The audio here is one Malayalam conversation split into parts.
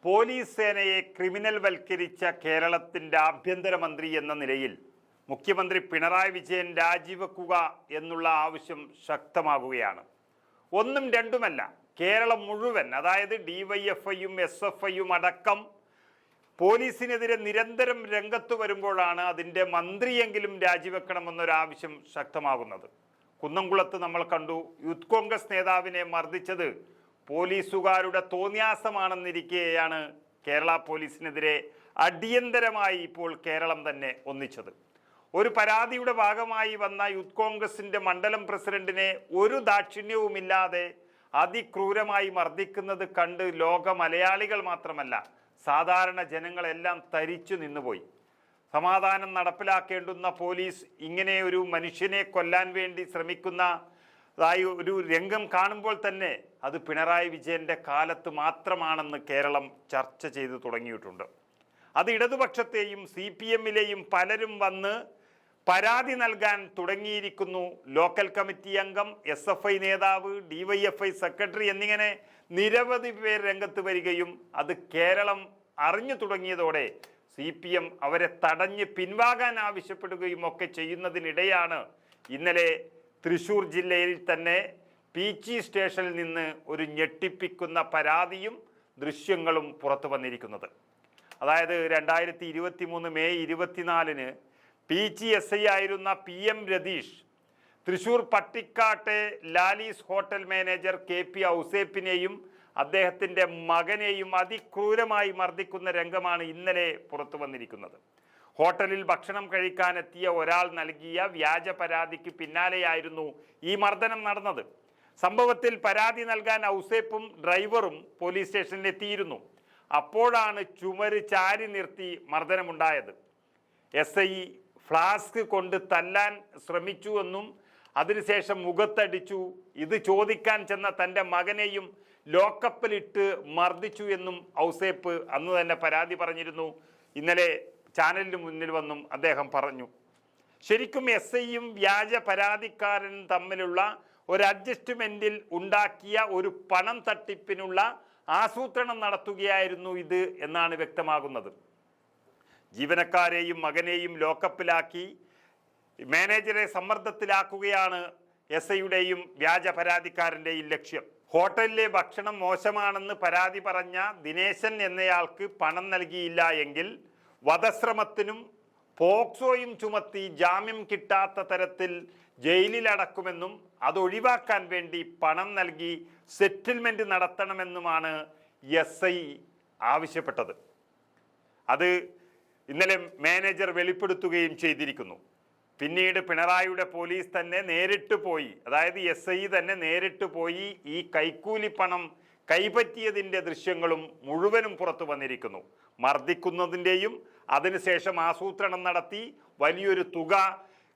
പോലീസ് സേനയെ ക്രിമിനൽ വൽക്കരിച്ച കേരളത്തിൻ്റെ ആഭ്യന്തരമന്ത്രി എന്ന നിലയിൽ മുഖ്യമന്ത്രി പിണറായി വിജയൻ രാജിവെക്കുക എന്നുള്ള ആവശ്യം ശക്തമാകുകയാണ്. ഒന്നും രണ്ടുമല്ല, കേരളം മുഴുവൻ, അതായത് ഡിവൈഎഫ്ഐയും SFIയും അടക്കം പോലീസിനെതിരെ നിരന്തരം രംഗത്ത് വരുമ്പോഴാണ് അതിൻ്റെ മന്ത്രിയെങ്കിലും രാജിവെക്കണമെന്നൊരാവശ്യം ശക്തമാകുന്നത്. കുന്നംകുളത്ത് നമ്മൾ കണ്ടു, യൂത്ത് കോൺഗ്രസ് നേതാവിനെ മർദ്ദിച്ചത് പോലീസുകാരുടെ തോന്നിയാസമാണെന്നിരിക്കെയാണ് കേരള പോലീസിനെതിരെ അടിയന്തരമായി ഇപ്പോൾ കേരളം തന്നെ ഒന്നിച്ചത്. ഒരു പരാതിയുടെ ഭാഗമായി വന്ന യൂത്ത് കോൺഗ്രസിൻ്റെ മണ്ഡലം പ്രസിഡന്റിനെ ഒരു ദാക്ഷിണ്യവുമില്ലാതെ അതിക്രൂരമായി മർദ്ദിക്കുന്നത് കണ്ട് ലോക മലയാളികൾ മാത്രമല്ല സാധാരണ ജനങ്ങളെല്ലാം തരിച്ചു നിന്നുപോയി. സമാധാനം നടപ്പിലാക്കേണ്ടുന്ന പോലീസ് ഇങ്ങനെ ഒരു മനുഷ്യനെ കൊല്ലാൻ വേണ്ടി ശ്രമിക്കുന്നതായി ഒരു രംഗം കാണുമ്പോൾ തന്നെ അത് പിണറായി വിജയൻ്റെ കാലത്ത് മാത്രമാണെന്ന് കേരളം ചർച്ച ചെയ്തു തുടങ്ങിയിട്ടുണ്ട്. അത് ഇടതുപക്ഷത്തെയും CPMലെയും പലരും വന്ന് പരാതി നൽകാൻ തുടങ്ങിയിരിക്കുന്നു. ലോക്കൽ കമ്മിറ്റി അംഗം, SFI നേതാവ്, DYFI സെക്രട്ടറി എന്നിങ്ങനെ നിരവധി പേർ രംഗത്ത് വരികയും അത് കേരളം അറിഞ്ഞു തുടങ്ങിയതോടെ CPM അവരെ തടഞ്ഞ് പിൻവാങ്ങാൻ ആവശ്യപ്പെടുകയും ഒക്കെ ചെയ്യുന്നതിനിടെയാണ് ഇന്നലെ തൃശ്ശൂർ ജില്ലയിൽ തന്നെ പീച്ചി സ്റ്റേഷനിൽ നിന്ന് ഒരു ഞെട്ടിപ്പിക്കുന്ന പരാതിയും ദൃശ്യങ്ങളും പുറത്തു വന്നിരിക്കുന്നത്. അതായത് 2023 മെയ് 24 പീച്ചി SI ആയിരുന്ന PM രതീഷ് തൃശ്ശൂർ പട്ടിക്കാട്ടെ ലാലീസ് ഹോട്ടൽ മാനേജർ KP ഔസേപ്പിനെയും അദ്ദേഹത്തിൻ്റെ മകനെയും അതിക്രൂരമായി മർദ്ദിക്കുന്ന രംഗമാണ് ഇന്നലെ പുറത്തു വന്നിരിക്കുന്നത്. ഹോട്ടലിൽ ഭക്ഷണം കഴിക്കാനെത്തിയ ഒരാൾ നൽകിയ വ്യാജ പരാതിക്ക് പിന്നാലെയായിരുന്നു ഈ മർദ്ദനം നടന്നത്. സംഭവത്തിൽ പരാതി നൽകാൻ ഔസേപ്പും ഡ്രൈവറും പോലീസ് സ്റ്റേഷനിൽ എത്തിയിരുന്നു. അപ്പോഴാണ് ചുമര് ചാരി നിർത്തി മർദ്ദനമുണ്ടായത്. SI ഫ്ലാസ്ക് കൊണ്ട് തല്ലാൻ ശ്രമിച്ചുവെന്നും അതിനുശേഷം മുഖത്തടിച്ചു, ഇത് ചോദിക്കാൻ ചെന്ന തൻ്റെ മകനെയും ലോക്കപ്പിലിട്ട് മർദ്ദിച്ചു എന്നും ഔസേപ്പ് അന്ന് തന്നെ പരാതി പറഞ്ഞിരുന്നു. ഇന്നലെ ചാനലിന് മുന്നിൽ വന്നും അദ്ദേഹം പറഞ്ഞു. ശരിക്കും SIയും വ്യാജ പരാതിക്കാരനും തമ്മിലുള്ള ഒരു അഡ്ജസ്റ്റ്മെൻറ്റിൽ ഉണ്ടാക്കിയ ഒരു പണം തട്ടിപ്പിനുള്ള ആസൂത്രണം നടത്തുകയായിരുന്നു ഇത് എന്നാണ് വ്യക്തമാകുന്നത്. ജീവനക്കാരെയും മകനെയും ലോക്കപ്പിലാക്കി മാനേജറെ സമ്മർദ്ദത്തിലാക്കുകയാണ് SIയുടെയും വ്യാജ പരാതിക്കാരൻ്റെയും ലക്ഷ്യം. ഹോട്ടലിലെ ഭക്ഷണം മോശമാണെന്ന് പരാതി പറഞ്ഞ ദിനേശൻ എന്നയാൾക്ക് പണം നൽകിയില്ല എങ്കിൽ വധശ്രമത്തിനും പോക്സോയും ചുമത്തി ജാമ്യം കിട്ടാത്ത തരത്തിൽ ജയിലിലടക്കുമെന്നും അതൊഴിവാക്കാൻ വേണ്ടി പണം നൽകി സെറ്റിൽമെൻറ്റ് നടത്തണമെന്നുമാണ് SI ആവശ്യപ്പെട്ടത്. അത് ഇന്നലെ മാനേജർ വെളിപ്പെടുത്തുകയും ചെയ്തിരിക്കുന്നു. പിന്നീട് പിണറായിയുടെ പോലീസ് തന്നെ നേരിട്ട് പോയി, അതായത് SI തന്നെ നേരിട്ട് പോയി ഈ കൈക്കൂലി പണം കൈപ്പറ്റിയതിൻ്റെ ദൃശ്യങ്ങളും മുഴുവനും പുറത്തു വന്നിരിക്കുന്നു. മർദ്ദിക്കുന്നതിൻ്റെയും അതിനുശേഷം ആസൂത്രണം നടത്തി വലിയൊരു തുക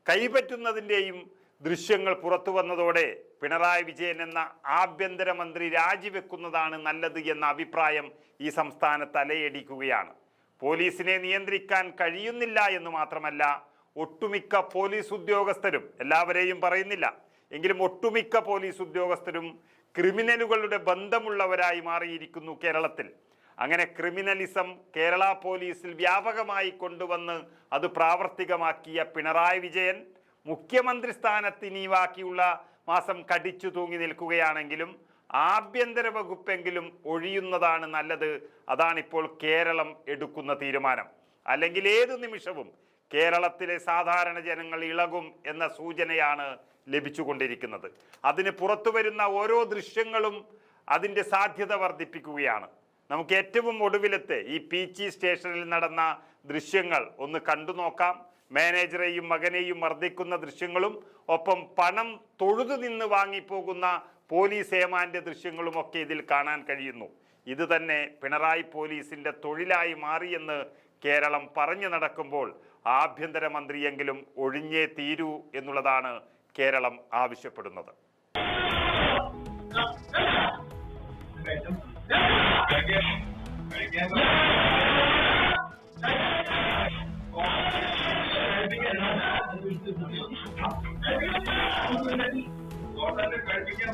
കൈപ്പറ്റുന്നതിൻ്റെയും ദൃശ്യങ്ങൾ പുറത്തു വന്നതോടെ പിണറായി വിജയൻ എന്ന ആഭ്യന്തരമന്ത്രി രാജിവെക്കുന്നതാണ് നല്ലത് എന്ന അഭിപ്രായം ഈ സംസ്ഥാനത്ത് അലയടിക്കുകയാണ്. പോലീസിനെ നിയന്ത്രിക്കാൻ കഴിയുന്നില്ല എന്ന് മാത്രമല്ല, ഒട്ടുമിക്ക പോലീസ് ഉദ്യോഗസ്ഥരും, എല്ലാവരെയും പറയുന്നില്ല എങ്കിലും ഒട്ടുമിക്ക പോലീസ് ഉദ്യോഗസ്ഥരും ക്രിമിനലുകളുടെ ബന്ധമുള്ളവരായി മാറിയിരിക്കുന്നു കേരളത്തിൽ. അങ്ങനെ ക്രിമിനലിസം കേരള പോലീസിൽ വ്യാപകമായി കൊണ്ടുവന്ന് അത് പ്രാവർത്തികമാക്കിയ പിണറായി വിജയൻ മുഖ്യമന്ത്രി സ്ഥാനത്ത് ഇനി ബാക്കിയുള്ള മാസം കടിച്ചു തൂങ്ങി നിൽക്കുകയാണെങ്കിലും ആഭ്യന്തര വകുപ്പെങ്കിലും ഒഴിയുന്നതാണ് നല്ലത്. അതാണിപ്പോൾ കേരളം എടുക്കുന്ന തീരുമാനം. അല്ലെങ്കിൽ ഏതു നിമിഷവും കേരളത്തിലെ സാധാരണ ജനങ്ങൾ ഇളകും എന്ന സൂചനയാണ് ലഭിച്ചുകൊണ്ടിരിക്കുന്നത്. അതിന് പുറത്തു വരുന്ന ഓരോ ദൃശ്യങ്ങളും അതിൻ്റെ സാധ്യത വർദ്ധിപ്പിക്കുകയാണ്. നമുക്ക് ഏറ്റവും ഒടുവിലത്തെ ഈ പീച്ചി സ്റ്റേഷനിൽ നടന്ന ദൃശ്യങ്ങൾ ഒന്ന് കണ്ടു നോക്കാം. മാനേജറെയും മകനെയും മർദ്ദിക്കുന്ന ദൃശ്യങ്ങളും ഒപ്പം പണം തൊഴുതു നിന്ന് വാങ്ങിപ്പോകുന്ന പോലീസ് ഏമാൻ്റെ ദൃശ്യങ്ങളും ഒക്കെ ഇതിൽ കാണാൻ കഴിയുന്നു. ഇത് തന്നെ പിണറായി പോലീസിൻ്റെ തൊഴിലായി മാറിയെന്ന് കേരളം പറഞ്ഞു നടക്കുമ്പോൾ ആഭ്യന്തരമന്ത്രിയെങ്കിലും ഒഴിഞ്ഞേ തീരൂ എന്നുള്ളതാണ് കേരളം ആവശ്യപ്പെടുന്നത്. കഴിപ്പിക്കാൻ